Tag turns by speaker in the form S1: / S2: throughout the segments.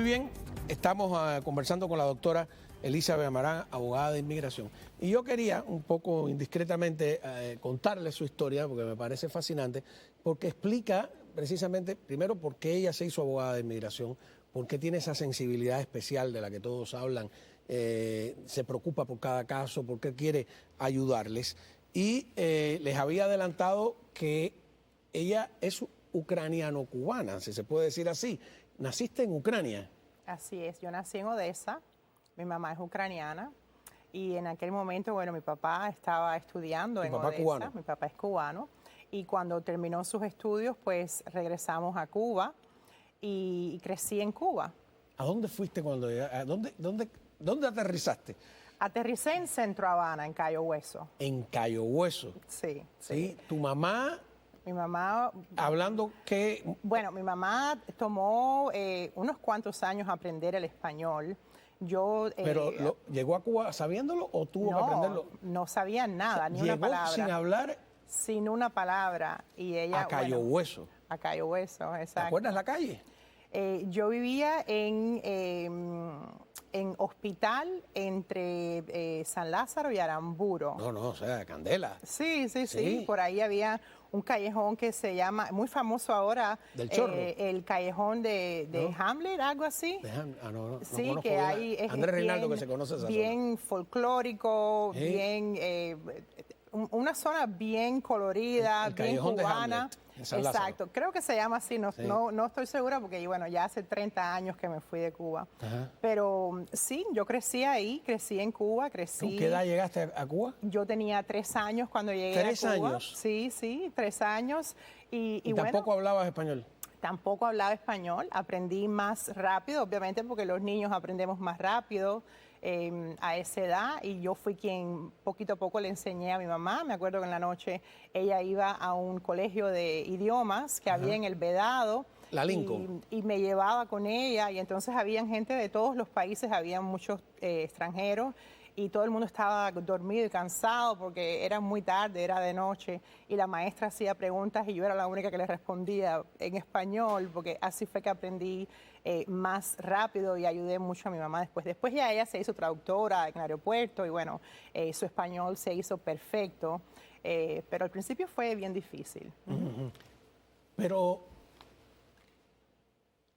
S1: bien, estamos conversando con la doctora Elizabeth Amarán, abogada de inmigración. Y yo quería un poco indiscretamente contarle su historia, porque me parece fascinante, porque explica precisamente, primero, por qué ella se hizo abogada de inmigración, por qué tiene esa sensibilidad especial de la que todos hablan, se preocupa por cada caso, por qué quiere ayudarles. Y les había adelantado que ella es ucraniano-cubana, si se puede decir así. ¿Naciste en Ucrania?
S2: Así es, yo nací en Odessa, mi mamá es ucraniana y en aquel momento, bueno, mi papá estaba estudiando en Odessa,
S1: cubano?
S2: Mi papá es cubano, y cuando terminó sus estudios, pues regresamos a Cuba y crecí en Cuba.
S1: ¿A dónde fuiste cuando llegaste? ¿Dónde aterrizaste?
S2: Aterricé en Centro Habana, en Cayo Hueso.
S1: En Cayo Hueso.
S2: Sí.
S1: ¿Sí? ¿Tu mamá?
S2: Mi mamá...
S1: Hablando que...
S2: Bueno, mi mamá tomó unos cuantos años aprender el español. Yo,
S1: ¿Pero llegó a Cuba sabiéndolo o tuvo que aprenderlo?
S2: No sabía nada, ni una
S1: Llegó
S2: palabra.
S1: sin hablar
S2: Sin una palabra. Y ella,
S1: a Cayo Hueso.
S2: A Cayo Hueso, exacto.
S1: ¿Te acuerdas la calle?
S2: Yo vivía en Hospital entre San Lázaro y Aramburo.
S1: No, o sea, Candela.
S2: Sí. Por ahí había un callejón que se llama, muy famoso ahora,
S1: ¿Del Chorro?
S2: El callejón de Hamlet, algo así.
S1: No
S2: Sí,
S1: conozco
S2: que
S1: bien.
S2: ahí es
S1: Andrés Reinaldo, que se conoce esa
S2: bien
S1: zona.
S2: folclórico,
S1: ¿Sí?
S2: bien una zona bien colorida,
S1: el
S2: bien
S1: callejón
S2: cubana.
S1: De Hamlet, en San Lázaro.
S2: Exacto, creo que se llama así, no estoy segura porque bueno, ya hace 30 años que me fui de Cuba.
S1: Ajá.
S2: Pero sí, yo crecí ahí, crecí en Cuba, crecí.
S1: ¿Con qué edad llegaste a Cuba?
S2: Yo tenía 3 años cuando llegué a Cuba.
S1: ¿3 años?
S2: Sí, 3 años.
S1: ¿Y tampoco hablabas español?
S2: Tampoco hablaba español, aprendí más rápido, obviamente porque los niños aprendemos más rápido a esa edad, y yo fui quien poquito a poco le enseñé a mi mamá. Me acuerdo que en la noche ella iba a un colegio de idiomas que había en El Vedado.
S1: La Lincoln.
S2: Y me llevaba con ella, y entonces habían gente de todos los países, había muchos extranjeros, y todo el mundo estaba dormido y cansado porque era muy tarde, era de noche, y la maestra hacía preguntas y yo era la única que le respondía en español, porque así fue que aprendí más rápido y ayudé mucho a mi mamá después. Después ya ella se hizo traductora en el aeropuerto y bueno, su español se hizo perfecto, pero al principio fue bien difícil.
S1: Pero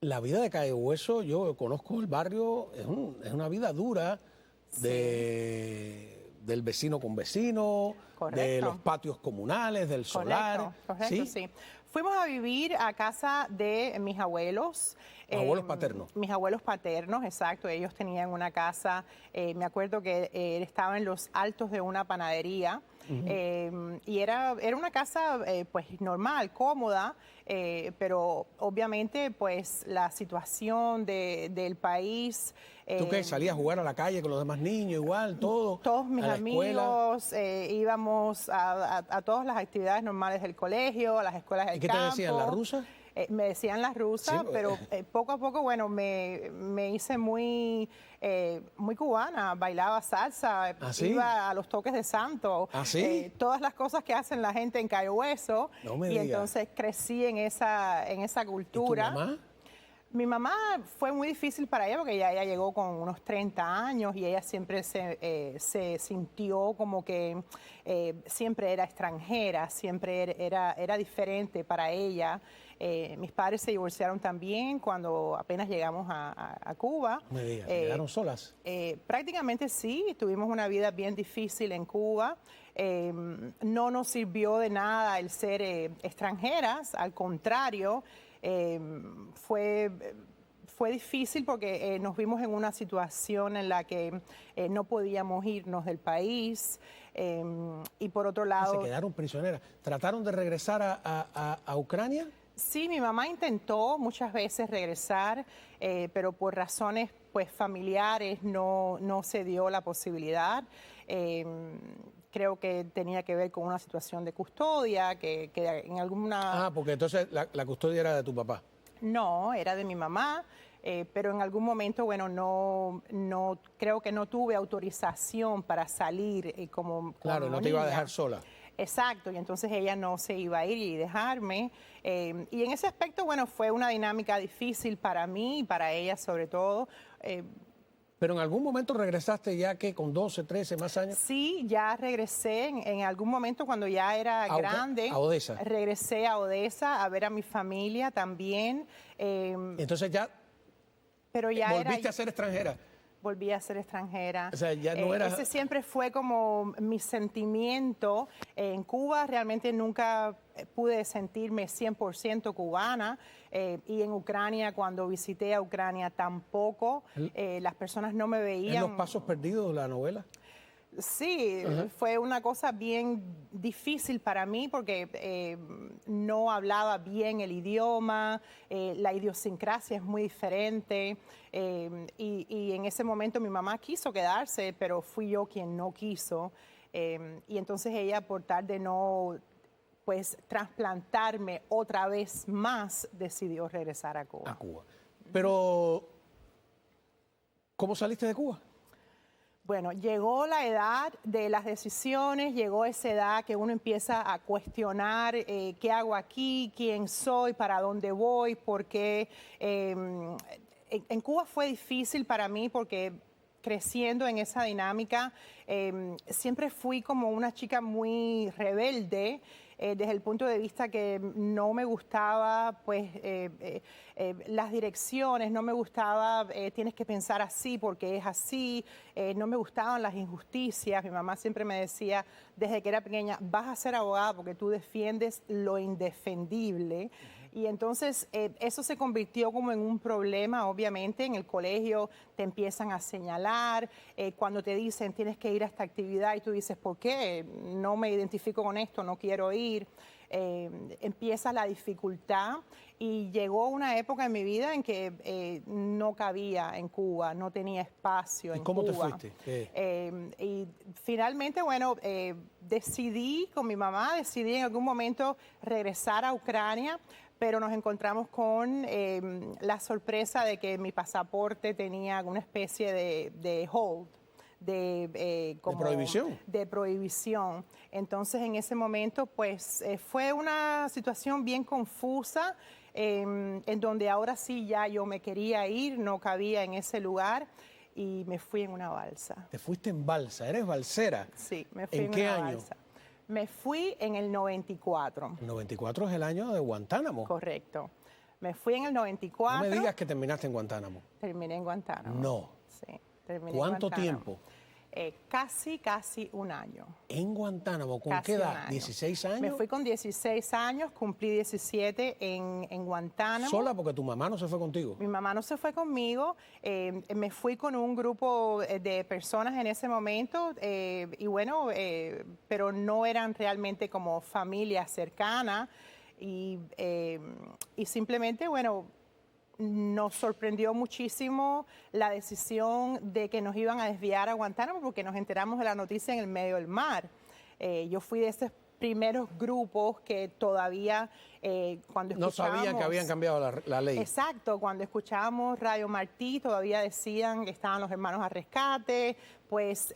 S1: la vida de Cayo Hueso, yo conozco el barrio, es una vida dura. Del vecino con vecino,
S2: Correcto.
S1: de los patios comunales, del solar.
S2: Correcto, sí. Fuimos a vivir a casa de mis abuelos.
S1: Abuelos paternos.
S2: Mis abuelos paternos, exacto. Ellos tenían una casa, me acuerdo que estaba en los altos de una panadería. Y era una casa pues normal, cómoda, pero obviamente pues la situación del país.
S1: ¿Tú qué? ¿Salías a jugar a la calle con los demás niños igual, todo?
S2: Todos mis amigos, íbamos a todas las actividades normales del colegio, a las escuelas del campo.
S1: ¿Y qué te decían, la rusa?
S2: Me decían la rusa,
S1: sí,
S2: pero poco a poco, bueno, me hice muy cubana, bailaba salsa, iba a los toques de santo, todas las cosas que hacen la gente en Cayo Hueso,
S1: no me
S2: digas.
S1: Entonces
S2: crecí en esa cultura.
S1: ¿Y tu mamá?
S2: Mi mamá fue muy difícil para ella porque ella llegó con unos 30 años y ella siempre se sintió como que siempre era extranjera, siempre era diferente para ella. Mis padres se divorciaron también cuando apenas llegamos a Cuba.
S1: No me digas, ¿llegaron solas?
S2: Prácticamente sí, tuvimos una vida bien difícil en Cuba. No nos sirvió de nada el ser extranjeras, al contrario. Fue difícil porque nos vimos en una situación en la que no podíamos irnos del país y por otro lado...
S1: ¿Se quedaron prisioneras? ¿Trataron de regresar a Ucrania?
S2: Sí, mi mamá intentó muchas veces regresar, pero por razones pues familiares no se dio la posibilidad. Creo que tenía que ver con una situación de custodia, que en alguna...
S1: Ah, porque entonces la custodia era de tu papá.
S2: No, era de mi mamá, pero en algún momento, bueno, creo que no tuve autorización para salir como
S1: Claro, no te iba a dejar sola.
S2: Exacto, y entonces ella no se iba a ir y dejarme. Y en ese aspecto, bueno, fue una dinámica difícil para mí y para ella sobre todo.
S1: Pero en algún momento regresaste ya que con 12, 13 más años.
S2: Sí, ya regresé en algún momento cuando ya era grande.
S1: A Odessa.
S2: Regresé a Odessa a ver a mi familia también.
S1: Entonces ya
S2: Pero ya
S1: volviste a ser extranjera.
S2: Volví a ser extranjera.
S1: O sea, ya no era...
S2: Ese siempre fue como mi sentimiento. En Cuba realmente nunca pude sentirme 100% cubana. Y en Ucrania, cuando visité a Ucrania, tampoco. Las personas no me veían.
S1: ¿En Los Pasos Perdidos, la novela?
S2: Sí, fue una cosa bien difícil para mí porque no hablaba bien el idioma, la idiosincrasia es muy diferente y en ese momento mi mamá quiso quedarse, pero fui yo quien no quiso y entonces ella por tal de no pues trasplantarme otra vez más decidió regresar a Cuba.
S1: A Cuba. Pero, ¿cómo saliste de Cuba?
S2: Bueno, llegó la edad de las decisiones, llegó esa edad que uno empieza a cuestionar qué hago aquí, quién soy, para dónde voy, porque en Cuba fue difícil para mí porque creciendo en esa dinámica siempre fui como una chica muy rebelde. Desde el punto de vista que no me gustaba pues las direcciones, no me gustaba tienes que pensar así porque es así, no me gustaban las injusticias. Mi mamá siempre me decía desde que era pequeña, vas a ser abogada porque tú defiendes lo indefendible. Y entonces eso se convirtió como en un problema, obviamente, en el colegio te empiezan a señalar, cuando te dicen tienes que ir a esta actividad y tú dices, ¿por qué? No me identifico con esto, no quiero ir. Empieza la dificultad y llegó una época en mi vida en que no cabía en Cuba, no tenía espacio en Cuba.
S1: ¿Cómo te fuiste?
S2: Y finalmente, bueno, decidí con mi mamá, decidí en algún momento regresar a Ucrania, pero nos encontramos con la sorpresa de que mi pasaporte tenía una especie de hold. De
S1: prohibición.
S2: De prohibición. Entonces, en ese momento, pues, fue una situación bien confusa, en donde ahora sí ya yo me quería ir, no cabía en ese lugar, y me fui en una balsa.
S1: ¿Te fuiste en balsa? ¿Eres balsera?
S2: Sí, me fui
S1: en
S2: en
S1: qué
S2: una
S1: año?
S2: balsa. Me fui en el 94.
S1: El 94 es el año de Guantánamo.
S2: Correcto. Me fui en el 94.
S1: No me digas que terminaste en Guantánamo.
S2: Terminé en Guantánamo.
S1: No.
S2: Sí, terminé
S1: ¿Cuánto
S2: en Guantánamo.
S1: tiempo?
S2: Casi un año.
S1: ¿En Guantánamo? ¿Con
S2: Casi
S1: qué
S2: un
S1: edad?
S2: año.
S1: ¿16 años?
S2: Me fui con 16 años, cumplí 17 en Guantánamo.
S1: ¿Sola porque tu mamá no se fue contigo?
S2: Mi mamá no se fue conmigo, me fui con un grupo de personas en ese momento y bueno, pero no eran realmente como familia cercana y simplemente, bueno, nos sorprendió muchísimo la decisión de que nos iban a desviar a Guantánamo porque nos enteramos de la noticia en el medio del mar. Yo fui de esos primeros grupos que todavía cuando escuchábamos...
S1: No sabían que habían cambiado la ley.
S2: Exacto, cuando escuchábamos Radio Martí todavía decían que estaban los hermanos a rescate, pues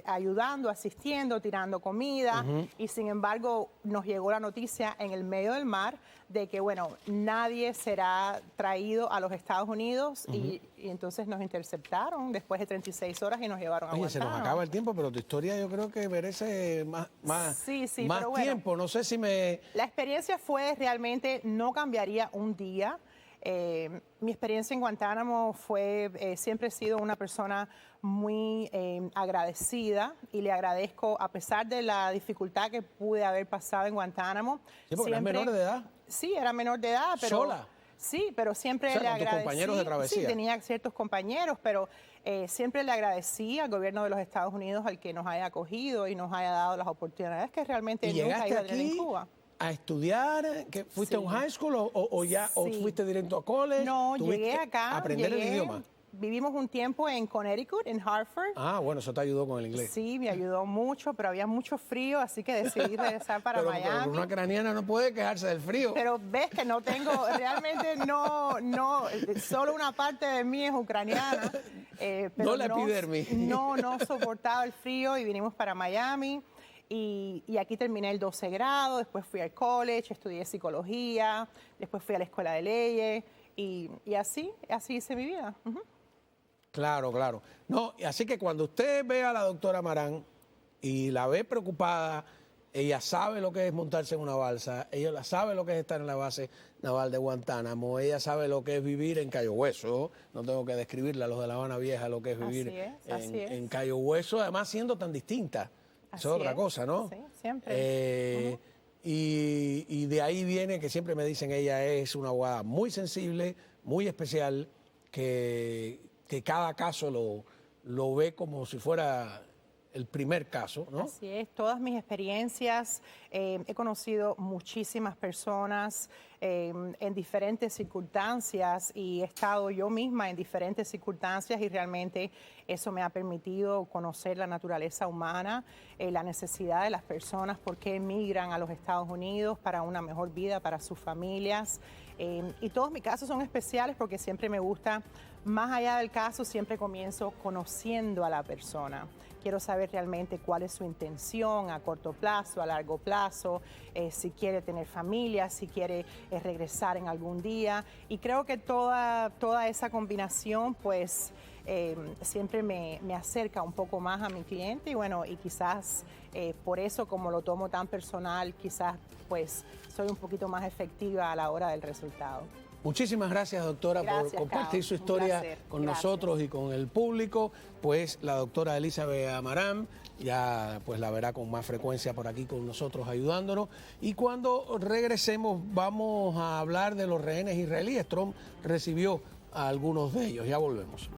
S2: ayudando, asistiendo, tirando comida y sin embargo nos llegó la noticia en el medio del mar de que bueno, nadie será traído a los Estados Unidos y entonces nos interceptaron después de 36 horas y nos llevaron a
S1: Oye, se nos
S2: Guantánamo.
S1: acaba el tiempo, pero tu historia yo creo que merece más
S2: Sí,
S1: más
S2: pero bueno,
S1: tiempo. No sé si me...
S2: La experiencia fue realmente, no cambiaría un día. Mi experiencia en Guantánamo fue, siempre he sido una persona muy agradecida y le agradezco, a pesar de la dificultad que pude haber pasado en Guantánamo.
S1: Sí, porque eres menor de edad.
S2: Sí, era menor de edad, pero...
S1: ¿Sola?
S2: Sí, pero siempre
S1: O sea,
S2: le
S1: con tus
S2: agradecí.
S1: compañeros de travesía.
S2: Sí, tenía ciertos compañeros, pero siempre le agradecí al gobierno de los Estados Unidos al que nos haya acogido y nos haya dado las oportunidades que realmente
S1: ¿Y
S2: nunca
S1: llegaste
S2: iba a tener en
S1: aquí
S2: Cuba.
S1: a estudiar? ¿Que fuiste a un high school o ya o
S2: Sí.
S1: fuiste directo a college?
S2: No,
S1: ¿Tuviste
S2: llegué acá.
S1: a aprender el idioma?
S2: Vivimos un tiempo en Connecticut, en Hartford.
S1: Ah, bueno, eso te ayudó con el inglés.
S2: Sí, me ayudó mucho, pero había mucho frío, así que decidí regresar para
S1: pero
S2: Miami.
S1: una ucraniana no puede quejarse del frío.
S2: Pero ves que no tengo, realmente no, solo una parte de mí es ucraniana. Pero
S1: No la epidermis.
S2: No soportaba el frío y vinimos para Miami. y aquí terminé el 12 grado, después fui al college, estudié psicología, después fui a la escuela de leyes y así hice mi vida.
S1: Claro, claro. No, así que cuando usted ve a la doctora Marán y la ve preocupada, ella sabe lo que es montarse en una balsa, ella sabe lo que es estar en la base naval de Guantánamo, ella sabe lo que es vivir en Cayo Hueso, no tengo que describirle a los de La Habana Vieja lo que es vivir en Cayo Hueso, además siendo tan distinta. Eso es otra cosa, ¿no?
S2: Sí, siempre.
S1: Y de ahí viene que siempre me dicen, ella es una abogada muy sensible, muy especial, que cada caso lo ve como si fuera el primer caso, ¿no?
S2: Así es, todas mis experiencias, he conocido muchísimas personas en diferentes circunstancias y he estado yo misma en diferentes circunstancias y realmente eso me ha permitido conocer la naturaleza humana, la necesidad de las personas, por qué emigran a los Estados Unidos para una mejor vida para sus familias. Y todos mis casos son especiales porque siempre me gusta, más allá del caso, siempre comienzo conociendo a la persona. Quiero saber realmente cuál es su intención a corto plazo, a largo plazo, si quiere tener familia, si quiere regresar en algún día. Y creo que toda esa combinación, pues, siempre me acerca un poco más a mi cliente y bueno, y quizás por eso, como lo tomo tan personal, quizás pues soy un poquito más efectiva a la hora del resultado.
S1: Muchísimas gracias, doctora, por compartir su historia con nosotros y con el público. Pues la doctora Elizabeth Amarán ya pues la verá con más frecuencia por aquí con nosotros ayudándonos. Y cuando regresemos vamos a hablar de los rehenes israelíes. Trump recibió a algunos de ellos. Ya volvemos.